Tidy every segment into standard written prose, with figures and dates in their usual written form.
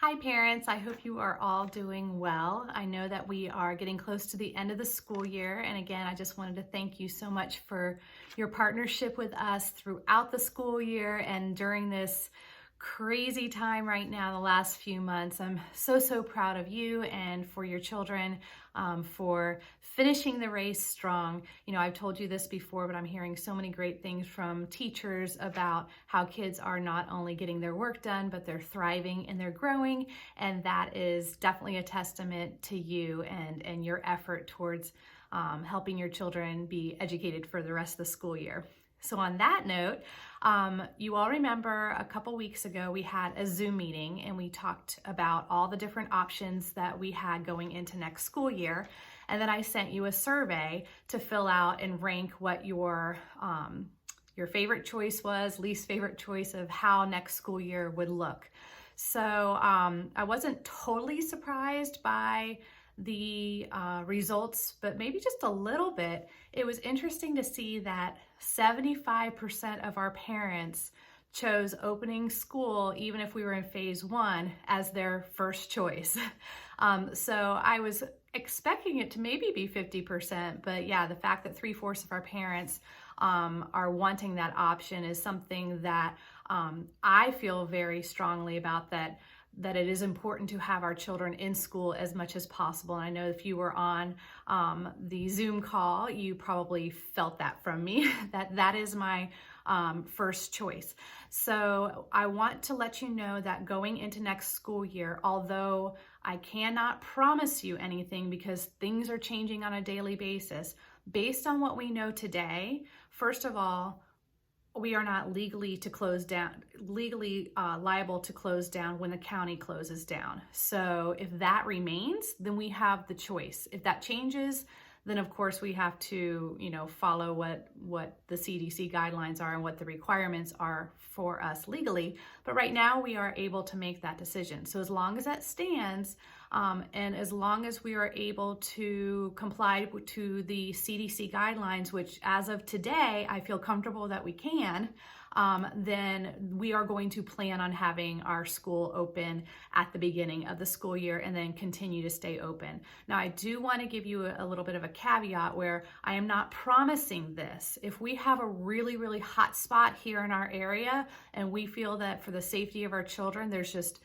Hi parents, I hope you are all doing well. I know that we are getting close to the end of the school year, and again, I just wanted to thank you so much for your partnership with us throughout the school year and during this crazy time right now, the last few months. I'm so proud of you and for your children, for finishing the race strong. You know, I've told you this before, but I'm hearing so many great things from teachers about how kids are not only getting their work done, but they're thriving and they're growing. And that is definitely a testament to you and your effort towards helping your children be educated for the rest of the school year. So on that note, you all remember a couple weeks ago we had a Zoom meeting and we talked about all the different options that we had going into next school year. And then I sent you a survey to fill out and rank what your favorite choice was, least favorite choice of how next school year would look. So I wasn't totally surprised by the results, but maybe just a little bit. It was interesting to see that 75% of our parents chose opening school, even if we were in phase one, as their first choice. So I was expecting it to maybe be 50%, but yeah, the fact that 3/4 of our parents are wanting that option is something that I feel very strongly about, that it is important to have our children in school as much as possible. And I know if you were on the Zoom call, you probably felt that from me, that is my first choice. So I want to let you know that going into next school year, although I cannot promise you anything because things are changing on a daily basis, based on what we know today, first of all, we are not legally liable to close down when the county closes down. So if that remains, then we have the choice. If that changes, then of course we have to, follow what the CDC guidelines are and what the requirements are for us legally. But right now we are able to make that decision. So as long as that stands, and as long as we are able to comply to the CDC guidelines, which as of today, I feel comfortable that we can, then we are going to plan on having our school open at the beginning of the school year and then continue to stay open. Now, I do want to give you a little bit of a caveat where I am not promising this. If we have a really hot spot here in our area and we feel that for the safety of our children, there's just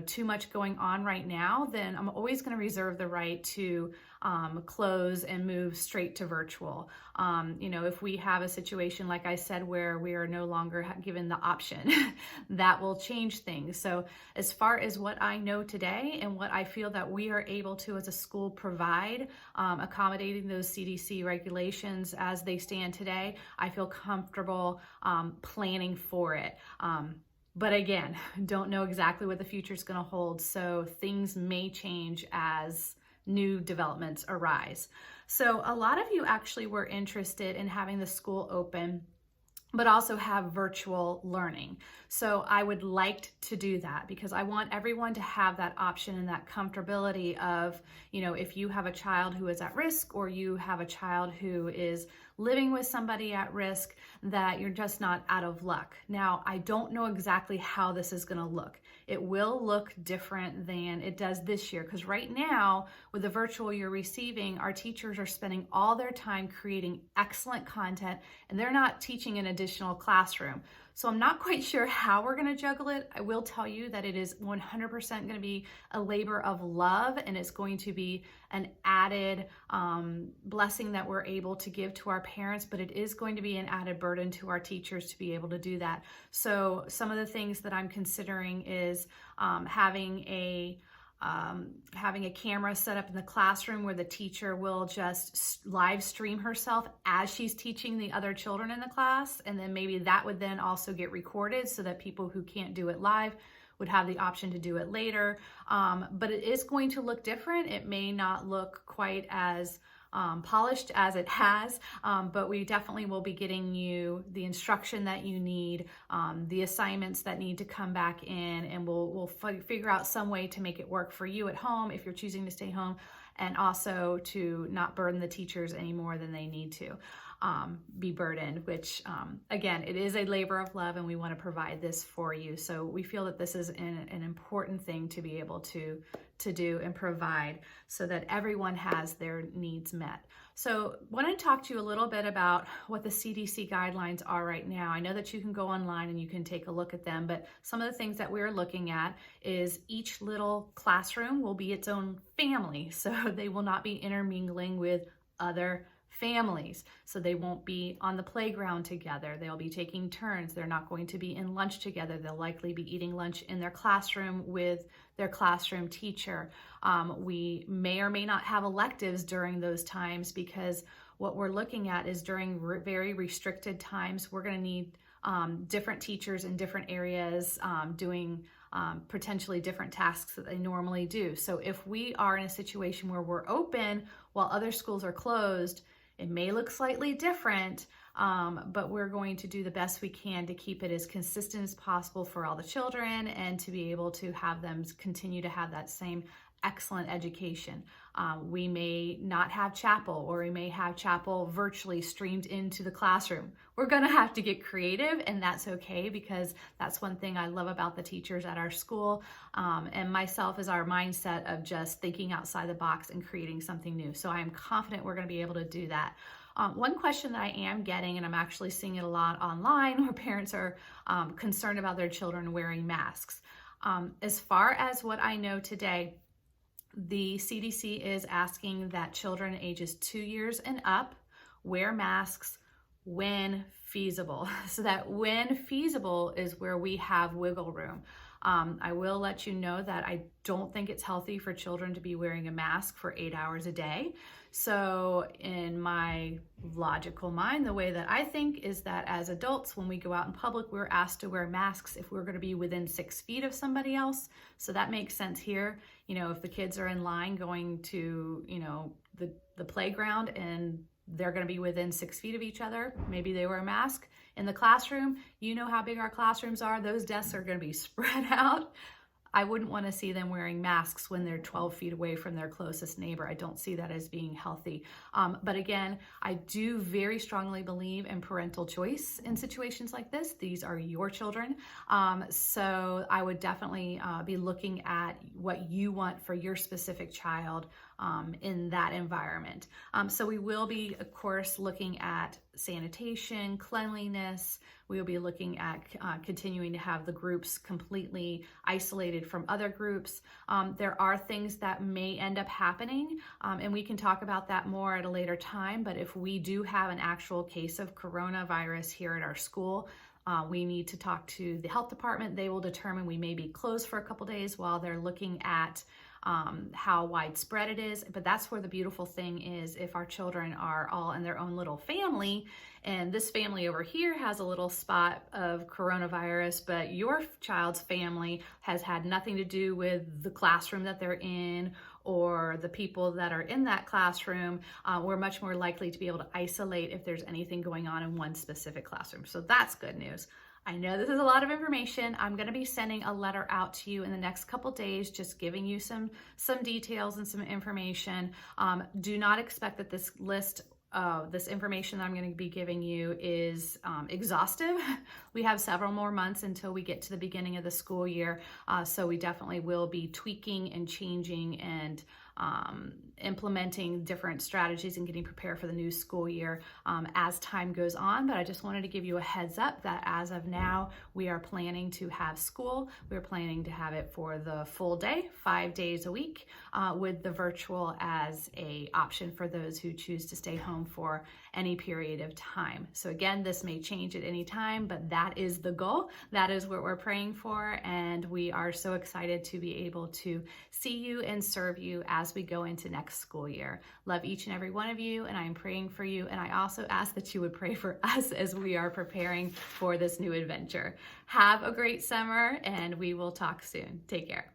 too much going on right now, then I'm always going to reserve the right to close and move straight to virtual. If we have a situation, like I said, where we are no longer given the option, that will change things. So as far as what I know today and what I feel that we are able to as a school provide, accommodating those CDC regulations as they stand today, I feel comfortable planning for it. But again, don't know exactly what the future is going to hold, so things may change as new developments arise. So a lot of you actually were interested in having the school open, but also have virtual learning. So I would like to do that because I want everyone to have that option and that comfortability of, if you have a child who is at risk or you have a child who is living with somebody at risk, that you're just not out of luck. Now, I don't know exactly how this is going to look. It will look different than it does this year because right now, with the virtual you're receiving, our teachers are spending all their time creating excellent content and they're not teaching an additional classroom. So I'm not quite sure how we're going to juggle it. I will tell you that it is 100% going to be a labor of love, and it's going to be an added blessing that we're able to give to our parents, but it is going to be an added burden to our teachers to be able to do that. So some of the things that I'm considering is having a camera set up in the classroom where the teacher will just live stream herself as she's teaching the other children in the class. And then maybe that would then also get recorded so that people who can't do it live would have the option to do it later. But it is going to look different. It may not look quite as polished as it has, but we definitely will be getting you the instruction that you need, the assignments that need to come back in, and we'll figure out some way to make it work for you at home if you're choosing to stay home, and also to not burden the teachers any more than they need to. be burdened, which again, it is a labor of love, and we want to provide this for you. So we feel that this is an important thing to be able to do and provide so that everyone has their needs met. So I want to talk to you a little bit about what the CDC guidelines are right now. I know that you can go online and you can take a look at them, but some of the things that we're looking at is each little classroom will be its own family. So they will not be intermingling with other families. So they won't be on the playground together. They'll be taking turns. They're not going to be in lunch together. They'll likely be eating lunch in their classroom with their classroom teacher. We may or may not have electives during those times, because what we're looking at is during very restricted times, we're going to need different teachers in different areas doing potentially different tasks that they normally do. So if we are in a situation where we're open while other schools are closed, it may look slightly different, but we're going to do the best we can to keep it as consistent as possible for all the children and to be able to have them continue to have that same excellent education. We may not have chapel, or we may have chapel virtually streamed into the classroom. We're going to have to get creative, and that's okay, because that's one thing I love about the teachers at our school, and myself, is our mindset of just thinking outside the box and creating something new. So I am confident we're going to be able to do that. One question that I am getting, and I'm actually seeing it a lot online, where parents are concerned about their children wearing masks. As far as what I know today, the CDC is asking that children ages 2 years and up wear masks when feasible. So that when feasible is where we have wiggle room. I will let you know that I don't think it's healthy for children to be wearing a mask for 8 hours a day. So in my logical mind, the way that I think is that as adults, when we go out in public, we're asked to wear masks if we're going to be within 6 feet of somebody else. So that makes sense here. You know, if the kids are in line going to, you know, the playground and they're going to be within 6 feet of each other, maybe they wear a mask. In the classroom, you know how big our classrooms are. Those desks are going to be spread out. I wouldn't want to see them wearing masks when they're 12 feet away from their closest neighbor. I don't see that as being healthy. But again, I do very strongly believe in parental choice in situations like this. These are your children. So I would definitely be looking at what you want for your specific child in that environment. So we will be, of course, looking at sanitation, cleanliness. We will be looking at continuing to have the groups completely isolated from other groups. There are things that may end up happening, and we can talk about that more at a later time, but if we do have an actual case of coronavirus here at our school, we need to talk to the health department. They will determine we may be closed for a couple days while they're looking at how widespread it is. But that's where the beautiful thing is, if our children are all in their own little family, and this family over here has a little spot of coronavirus, but your child's family has had nothing to do with the classroom that they're in or the people that are in that classroom, we're much more likely to be able to isolate if there's anything going on in one specific classroom. So that's good news. I know this is a lot of information. I'm going to be sending a letter out to you in the next couple days, just giving you some details and some information. Do not expect that this list, this information that I'm going to be giving you is exhaustive. We have several more months until we get to the beginning of the school year. So we definitely will be tweaking and changing and implementing different strategies and getting prepared for the new school year as time goes on. But I just wanted to give you a heads up that as of now, we are planning to have school. We're planning to have it for the full day, 5 days a week, with the virtual as a option for those who choose to stay home for any period of time. So again, this may change at any time, but that is the goal. That is what we're praying for. And we are so excited to be able to see you and serve you as we go into next school year. Love each and every one of you, and I am praying for you. And I also ask that you would pray for us as we are preparing for this new adventure. Have a great summer, and we will talk soon. Take care.